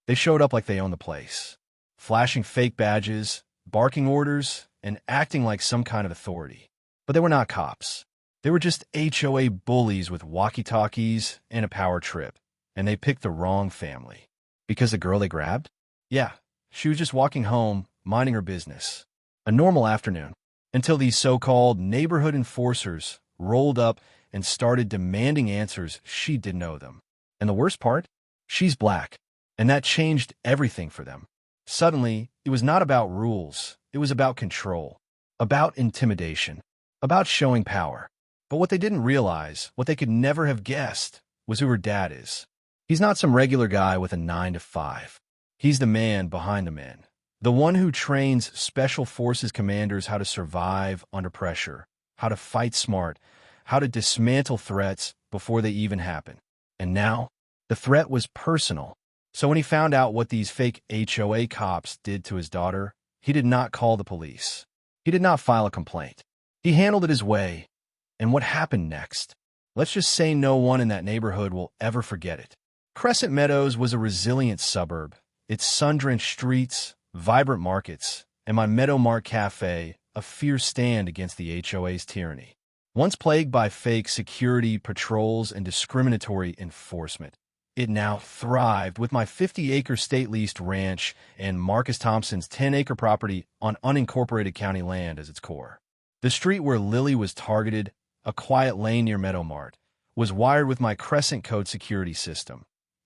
They showed up like they owned the place, flashing fake badges, barking orders, and acting like some kind of authority. But they were not cops. They were just HOA bullies with walkie-talkies and a power trip, and they picked the wrong family. Because the girl they grabbed? Yeah, she was just walking home, minding her business. A normal afternoon, until these so-called neighborhood enforcers rolled up and started demanding answers she didn't owe them. And the worst part? She's black, and that changed everything for them. Suddenly, it was not about rules. It was about control, about intimidation, about showing power. But what they didn't realize, what they could never have guessed, was who her dad is. He's not some regular guy with a 9-to-5. He's the man behind the men. The one who trains Special Forces commanders how to survive under pressure, how to fight smart, how to dismantle threats before they even happen. And now, the threat was personal. So when he found out what these fake HOA cops did to his daughter, he did not call the police. He did not file a complaint. He handled it his way. And what happened next? Let's just say no one in that neighborhood will ever forget it. Crescent Meadows was a resilient suburb. Its sun-drenched streets, vibrant markets, and my Meadow Mart Cafe, a fierce stand against the HOA's tyranny. Once plagued by fake security patrols and discriminatory enforcement, it now thrived with my 50-acre state-leased ranch and Marcus Thompson's 10-acre property on unincorporated county land as its core. The street where Lily was targeted, a quiet lane near Meadow Mart, was wired with my Crescent Code security system,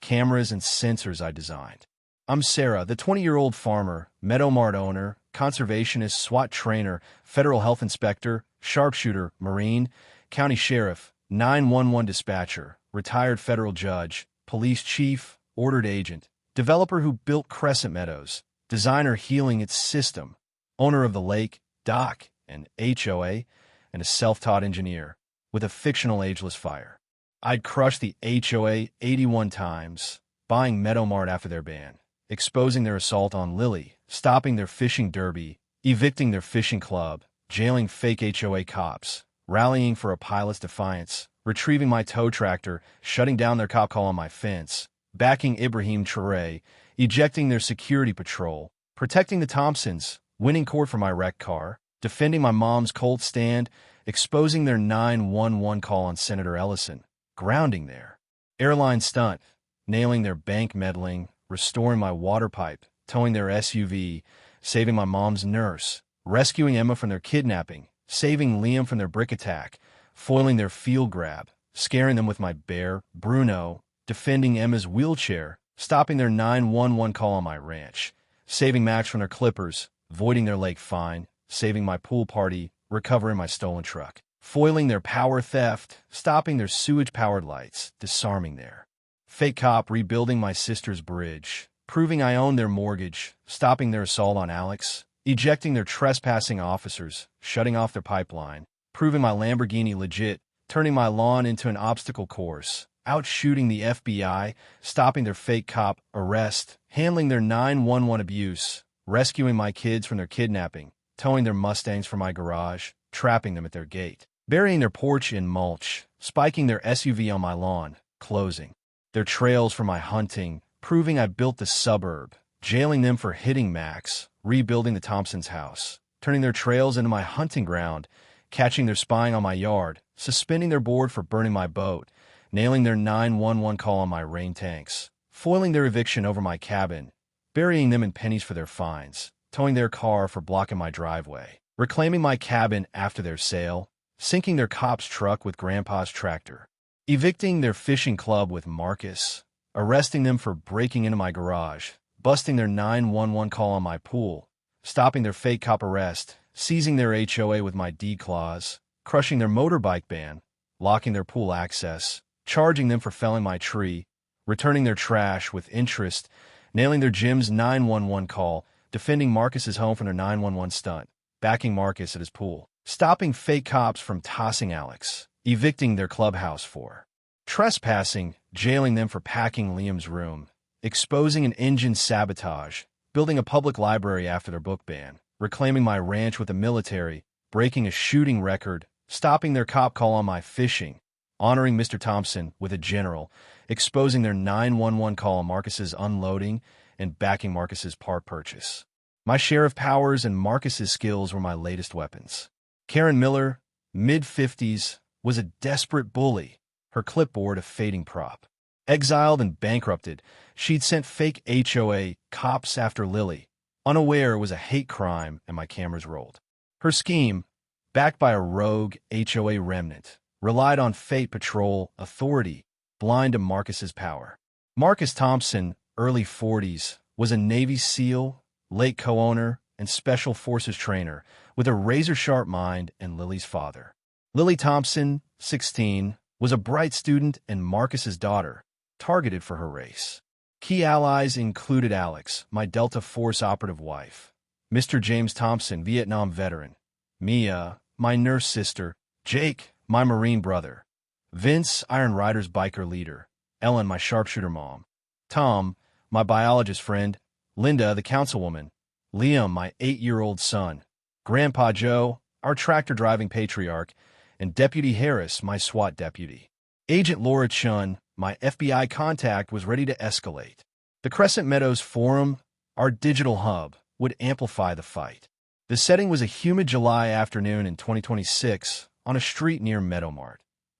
cameras and sensors I designed. I'm Sarah, the 20-year-old farmer, Meadow Mart owner, conservationist, SWAT trainer, federal health inspector, sharpshooter, Marine, county sheriff, 911 dispatcher, retired federal judge, police chief, ordered agent, developer who built Crescent Meadows, designer healing its system, owner of the lake, dock, and HOA, and a self-taught engineer with a fictional ageless fire. I'd crushed the HOA 81 times, buying Meadow Mart after their ban, exposing their assault on Lily, stopping their fishing derby, evicting their fishing club, jailing fake HOA cops, rallying for a pilot's defiance, retrieving my tow tractor, shutting down their cop call on my fence, backing Ibrahim Traore, ejecting their security patrol, protecting the Thompsons, winning court for my wrecked car, defending my mom's cold stand, exposing their 911 call on Senator Ellison, grounding their airline stunt, nailing their bank meddling, restoring my water pipe, towing their SUV, saving my mom's nurse, rescuing Emma from their kidnapping, saving Liam from their brick attack, foiling their field grab, scaring them with my bear, Bruno, defending Emma's wheelchair, stopping their 911 call on my ranch, saving Max from their clippers, voiding their lake fine, saving my pool party, recovering my stolen truck, foiling their power theft, stopping their sewage-powered lights, disarming their fake cop, rebuilding my sister's bridge, proving I owned their mortgage, stopping their assault on Alex, ejecting their trespassing officers, shutting off their pipeline, proving my Lamborghini legit, turning my lawn into an obstacle course, outshooting the FBI, stopping their fake cop arrest, handling their 911 abuse, rescuing my kids from their kidnapping, towing their Mustangs from my garage, trapping them at their gate, burying their porch in mulch, spiking their SUV on my lawn, closing their trails for my hunting, proving I built the suburb, jailing them for hitting Max, rebuilding the Thompsons' house, turning their trails into my hunting ground, catching their spying on my yard, suspending their board for burning my boat, nailing their 911 call on my rain tanks, foiling their eviction over my cabin, burying them in pennies for their fines, towing their car for blocking my driveway, reclaiming my cabin after their sale, sinking their cop's truck with Grandpa's tractor, evicting their fishing club with Marcus, arresting them for breaking into my garage, busting their 911 call on my pool, stopping their fake cop arrest, seizing their HOA with my D-claws, crushing their motorbike ban, locking their pool access, charging them for felling my tree, returning their trash with interest, nailing their gym's 911 call, defending Marcus's home from their 911 stunt, backing Marcus at his pool, stopping fake cops from tossing Alex, evicting their clubhouse for trespassing, jailing them for packing Liam's room, exposing an engine sabotage, building a public library after their book ban, reclaiming my ranch with the military, breaking a shooting record, stopping their cop call on my fishing, honoring Mr. Thompson with a general, exposing their 911 call on Marcus's unloading, and backing Marcus's park purchase. My share of powers and Marcus's skills were my latest weapons. Karen Miller, mid-50s, was a desperate bully, her clipboard a fading prop. Exiled and bankrupted, she'd sent fake HOA cops after Lily, unaware it was a hate crime, and my cameras rolled. Her scheme, backed by a rogue HOA remnant, relied on fate patrol authority, blind to Marcus's power. Marcus Thompson, early 40s, was a Navy SEAL, late co-owner, and Special Forces trainer with a razor-sharp mind and Lily's father. Lily Thompson, 16, was a bright student and Marcus's daughter, targeted for her race. Key allies included Alex, my Delta Force operative wife, Mr. James Thompson, Vietnam veteran, Mia, my nurse sister, Jake, my Marine brother, Vince, Iron Riders biker leader, Ellen, my sharpshooter mom, Tom, my biologist friend, Linda, the councilwoman, Liam, my 8-year-old son, Grandpa Joe, our tractor-driving patriarch, and Deputy Harris, my SWAT deputy. Agent Laura Chun, my FBI contact, was ready to escalate. The Crescent Meadows Forum, our digital hub, would amplify the fight. The setting was a humid July afternoon in 2026 on a street near Meadowmart,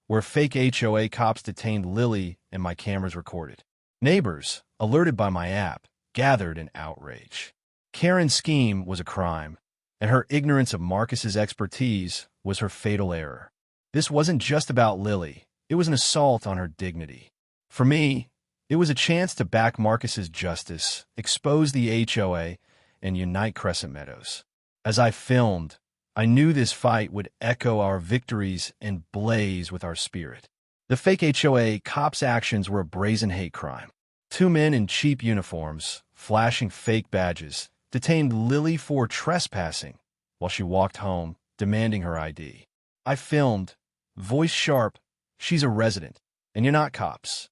where fake HOA cops detained Lily and my cameras recorded. Neighbors, alerted by my app, gathered in outrage. Karen's scheme was a crime, and her ignorance of Marcus's expertise was her fatal error. This wasn't just about Lily. It was an assault on her dignity. For me, it was a chance to back Marcus's justice, expose the HOA, and unite Crescent Meadows. As I filmed, I knew this fight would echo our victories and blaze with our spirit. The fake HOA cops' actions were a brazen hate crime. 2 men in cheap uniforms, flashing fake badges, detained Lily for trespassing while she walked home, demanding her ID. I filmed, voice sharp, she's a resident, and you're not cops.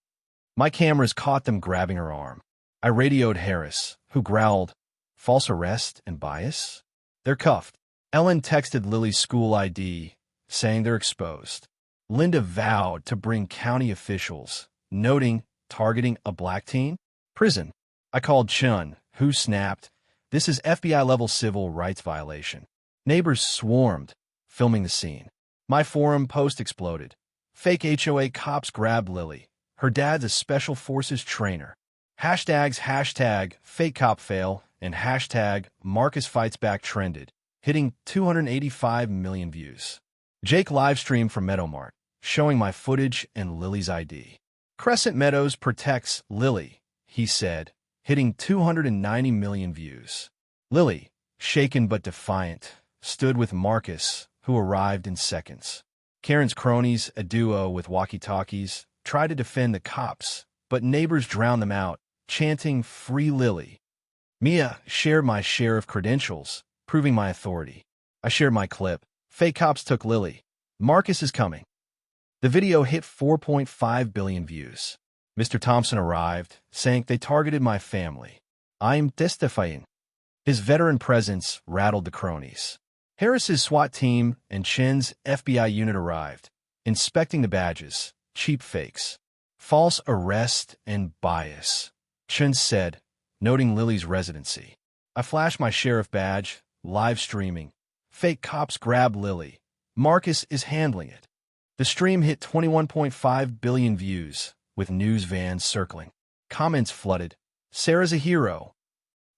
My cameras caught them grabbing her arm. I radioed Harris, who growled, false arrest and bias? They're cuffed. Ellen texted Lily's school ID, saying they're exposed. Linda vowed to bring county officials, noting targeting a black teen? Prison. I called Chun, who snapped, this is FBI-level civil rights violation. Neighbors swarmed, filming the scene. My forum post exploded. Fake HOA cops grabbed Lily. Her dad's a Special Forces trainer. Hashtags fake cop fail and hashtag Marcus fights back trended, hitting 285 million views. Jake livestreamed from Meadowmart, showing my footage and Lily's ID. Crescent Meadows protects Lily, he said, hitting 290 million views. Lily, shaken but defiant, stood with Marcus, who arrived in seconds. Karen's cronies, a duo with walkie-talkies, tried to defend the cops, but neighbors drowned them out, chanting, "Free Lily." Mia shared my share of credentials, proving my authority. I shared my clip. Fake cops took Lily. Marcus is coming. The video hit 4.5 billion views. Mr. Thompson arrived, saying they targeted my family. I'm testifying. His veteran presence rattled the cronies. Harris's SWAT team and Chen's FBI unit arrived, inspecting the badges, cheap fakes. False arrest and bias, Chen said, noting Lily's residency. I flashed my sheriff badge, live streaming. Fake cops grab Lily. Marcus is handling it. The stream hit 21.5 billion views, with news vans circling. Comments flooded. Sarah's a hero.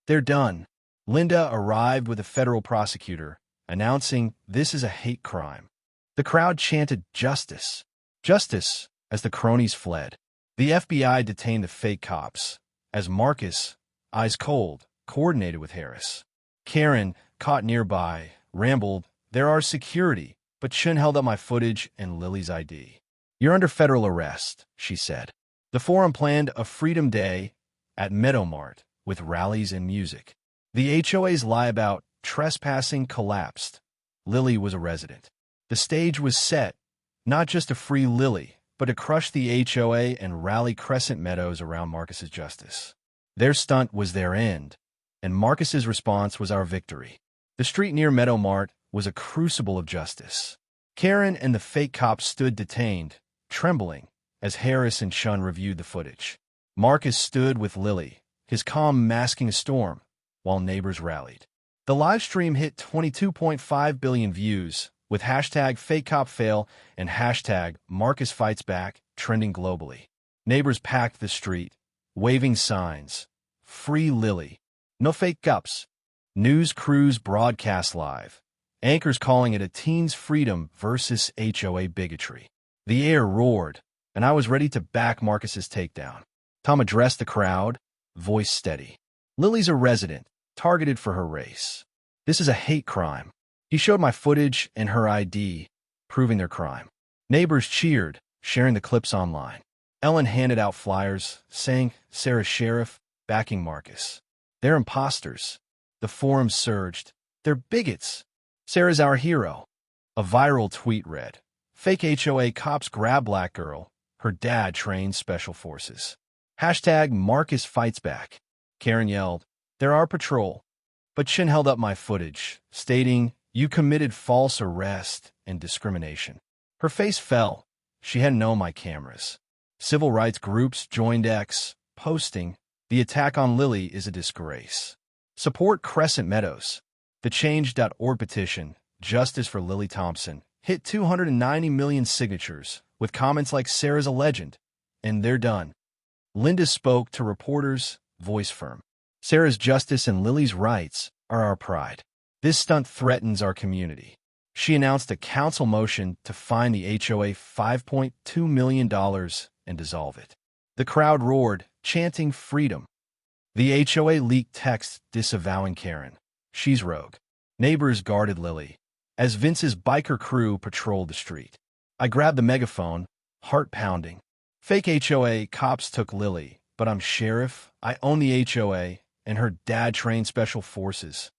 They're done. Linda arrived with a federal prosecutor, announcing this is a hate crime. The crowd chanted justice. Justice, as the cronies fled. The FBI detained the fake cops, as Marcus, eyes cold, coordinated with Harris. Karen, caught nearby, rambled, there are security, but Chen held up my footage and Lily's ID. You're under federal arrest, she said. The forum planned a Freedom Day at Meadowmart with rallies and music. The HOA's lie about trespassing collapsed. Lily was a resident. The stage was set, not just to free Lily, but to crush the HOA and rally Crescent Meadows around Marcus's justice. Their stunt was their end, and Marcus's response was our victory. The street near Meadowmart was a crucible of justice. Karen and the fake cops stood detained, trembling, as Harris and Chun reviewed the footage. Marcus stood with Lily, his calm masking a storm, while neighbors rallied. The live stream hit 22.5 billion views, with hashtag #FakeCopFail and hashtag #MarcusFightsBack trending globally. Neighbors packed the street, waving signs, "Free Lily," "No fake cups." News crews broadcast live, anchors calling it a teen's freedom versus HOA bigotry. The air roared, and I was ready to back Marcus's takedown. Tom addressed the crowd, voice steady. "Lily's a resident, targeted for her race. This is a hate crime." He showed my footage and her ID, proving their crime. Neighbors cheered, sharing the clips online. Ellen handed out flyers, saying, "Sarah's sheriff, backing Marcus." "They're imposters." The forum surged. "They're bigots." "Sarah's our hero." A viral tweet read, "Fake HOA cops grab black girl. Her dad trains special forces." Hashtag Marcus fights back. Karen yelled, "They're our patrol." But Shin held up my footage, stating, "You committed false arrest and discrimination." Her face fell. She hadn't known my cameras. Civil rights groups joined X, posting, "The attack on Lily is a disgrace. Support Crescent Meadows." The Change.org petition, "Justice for Lily Thompson," hit 290 million signatures, with comments like, "Sarah's a legend," and "They're done." Linda spoke to reporters, voice firm. "Sarah's justice and Lily's rights are our pride. This stunt threatens our community." She announced a council motion to fine the HOA $5.2 million and dissolve it. The crowd roared, chanting freedom. The HOA leaked text disavowing Karen. "She's rogue." Neighbors guarded Lily, as Vince's biker crew patrolled the street. I grabbed the megaphone, heart pounding. "Fake HOA cops took Lily, but I'm sheriff, I own the HOA, and her dad trained special forces."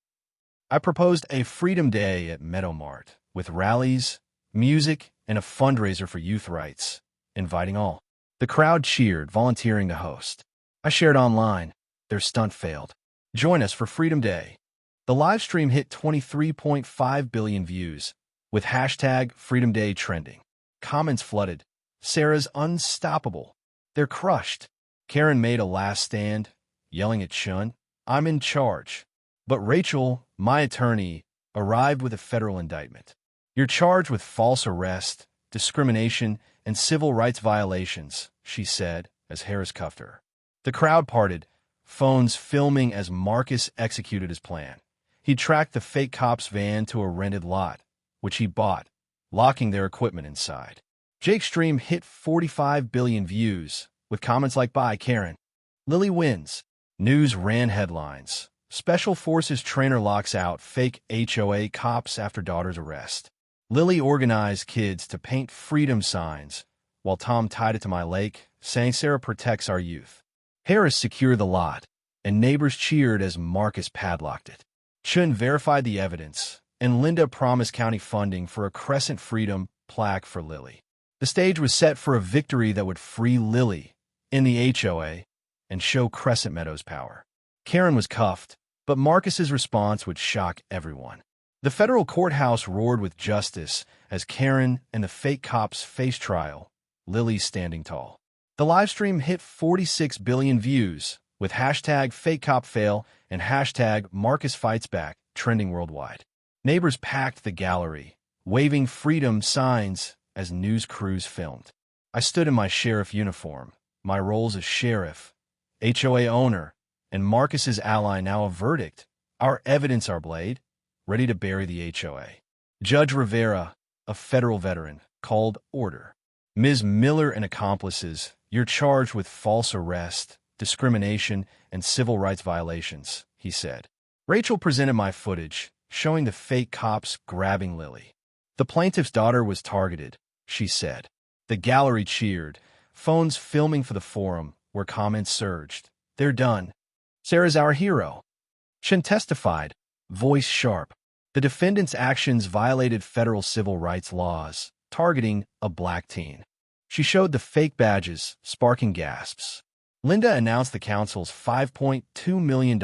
I proposed a Freedom Day at Meadow Mart, with rallies, music, and a fundraiser for youth rights, inviting all. The crowd cheered, volunteering to host. I shared online. Their stunt failed. Join us for Freedom Day. The live stream hit 23.5 billion views, with hashtag Freedom Day trending. Comments flooded. "Sarah's unstoppable. They're crushed." Karen made a last stand, yelling at Shun, "I'm in charge." But Rachel, my attorney, arrived with a federal indictment. "You're charged with false arrest, discrimination, and civil rights violations," she said, as Harris cuffed her. The crowd parted, phones filming as Marcus executed his plan. He tracked the fake cops' van to a rented lot, which he bought, locking their equipment inside. Jake's stream hit 45 billion views, with comments like, "Bye, Karen." "Lily wins." News ran headlines. "Special Forces trainer locks out fake HOA cops after daughter's arrest." Lily organized kids to paint freedom signs, while Tom tied it to my lake, saying, "Sarah protects our youth." Harris secured the lot, and neighbors cheered as Marcus padlocked it. Chun verified the evidence, and Linda promised county funding for a Crescent Freedom plaque for Lily. The stage was set for a victory that would free Lily in the HOA and show Crescent Meadows' power. Karen was cuffed, but Marcus's response would shock everyone. The federal courthouse roared with justice as Karen and the fake cops faced trial, Lily standing tall. The livestream hit 46 billion views, with hashtag #FakeCopFail and hashtag #MarcusFightsBack trending worldwide. Neighbors packed the gallery, waving freedom signs as news crews filmed. I stood in my sheriff uniform, my roles as sheriff, HOA owner, and Marcus's ally. Now a verdict. Our evidence, our blade, ready to bury the HOA. Judge Rivera, a federal veteran, called order. "Ms. Miller and accomplices, you're charged with false arrest, discrimination, and civil rights violations," he said. Rachel presented my footage, showing the fake cops grabbing Lily. "The plaintiff's daughter was targeted," she said. The gallery cheered, phones filming for the forum, where comments surged. "They're done. Sarah's our hero." Shin testified, voice sharp. The defendant's actions violated federal civil rights laws, targeting a black teen. She showed the fake badges, sparking gasps. Linda announced the council's $5.2 million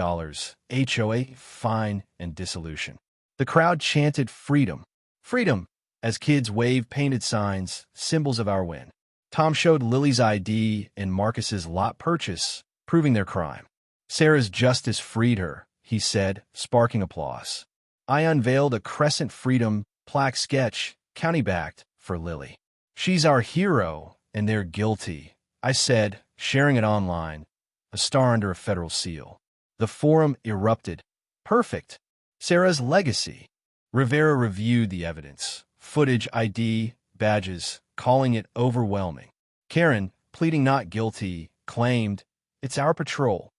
HOA fine and dissolution. The crowd chanted freedom, freedom, as kids waved painted signs, symbols of our win. Tom showed Lily's ID and Marcus's lot purchase, proving their crime. Sarah's justice freed her, he said, sparking applause. I unveiled a Crescent Freedom plaque sketch, county-backed, for Lily. She's our hero, and they're guilty, I said, sharing it online, a star under a federal seal. The forum erupted. Perfect. Sarah's legacy. Rivera reviewed the evidence, footage, ID, badges, calling it overwhelming. Karen, pleading not guilty, claimed, it's our patrol.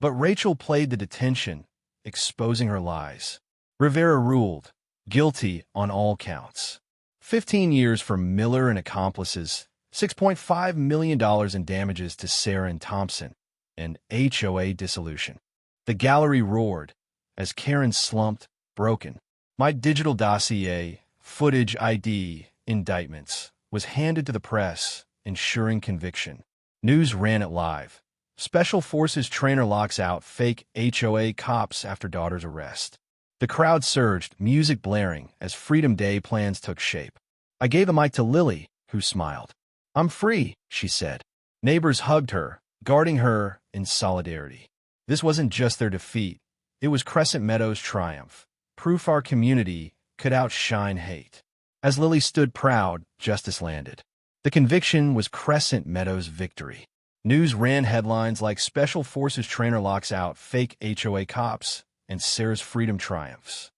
But Rachel played the detention, exposing her lies. Rivera ruled, guilty on all counts. 15 years for Miller and accomplices, $6.5 million in damages to Sarah and Thompson, and HOA dissolution. The gallery roared as Karen slumped, broken. My digital dossier, footage, ID, indictments, was handed to the press, ensuring conviction. News ran it live. Special Forces trainer locks out fake HOA cops after daughter's arrest. The crowd surged, music blaring, as Freedom Day plans took shape. I gave the mic to Lily, who smiled. I'm free, she said. Neighbors hugged her, guarding her in solidarity. This wasn't just their defeat. It was Crescent Meadows' triumph. Proof our community could outshine hate. As Lily stood proud, justice landed. The conviction was Crescent Meadows' victory. News ran headlines like Special Forces trainer locks out fake HOA cops and Sarah's freedom triumphs.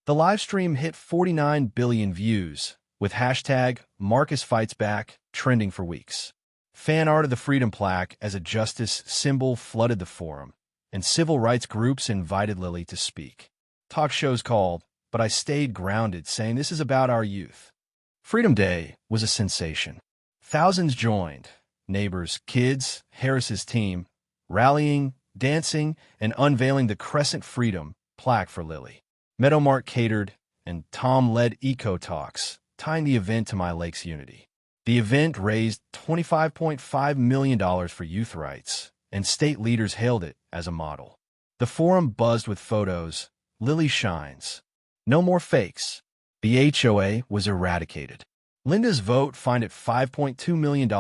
The live stream hit 49 billion views, with hashtag Marcus Fights Back trending for weeks. Fan art of the Freedom Plaque as a justice symbol flooded the forum, and civil rights groups invited Lily to speak. Talk shows called, but I stayed grounded, saying this is about our youth. Freedom Day was a sensation. Thousands joined. Neighbors, kids, Harris's team, rallying, dancing, and unveiling the Crescent Freedom plaque for Lily. Meadow Mart catered, and Tom led eco talks, tying the event to My Lake's unity. The event raised $25.5 million for youth rights, and state leaders hailed it as a model. The forum buzzed with photos. Lily shines. No more fakes. The HOA was eradicated. Linda's vote fined it $5.2 million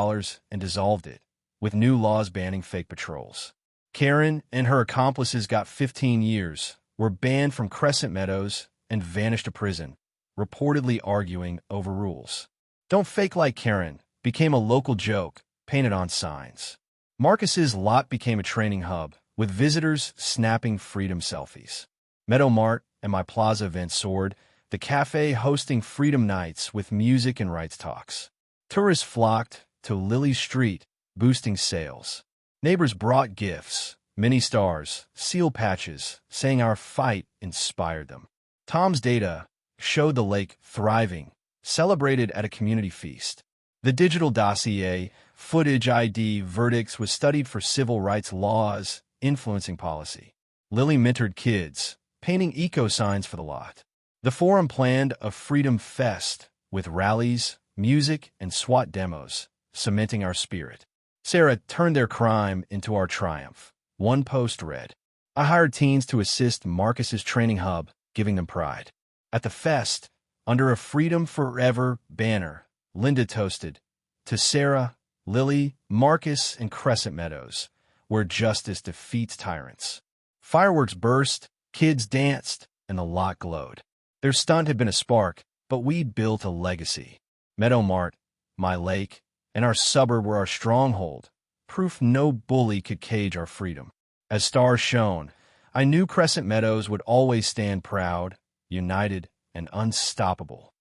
and dissolved it, with new laws banning fake patrols. Karen and her accomplices got 15 years, were banned from Crescent Meadows, and vanished to prison, reportedly arguing over rules. Don't fake like Karen became a local joke painted on signs. Marcus's lot became a training hub, with visitors snapping freedom selfies. Meadow Mart and My Plaza event soared, the cafe hosting freedom nights with music and rights talks. Tourists flocked to Lily's Street, boosting sales. Neighbors brought gifts, mini stars, seal patches, saying our fight inspired them. Tom's data showed the lake thriving, celebrated at a community feast. The digital dossier, footage, ID, verdicts was studied for civil rights laws, influencing policy. Lily mentored kids, painting eco signs for the lot. The forum planned a Freedom Fest with rallies, music, and SWAT demos, cementing our spirit. Sarah turned their crime into our triumph. One post read, I hired teens to assist Marcus's training hub, giving them pride. At the fest, under a Freedom Forever banner, Linda toasted, to Sarah, Lily, Marcus, and Crescent Meadows, where justice defeats tyrants. Fireworks burst, kids danced, and the lot glowed. Their stunt had been a spark, but we built a legacy. Meadow Mart, My Lake, and our suburb were our stronghold, proof no bully could cage our freedom. As stars shone, I knew Crescent Meadows would always stand proud, united, and unstoppable.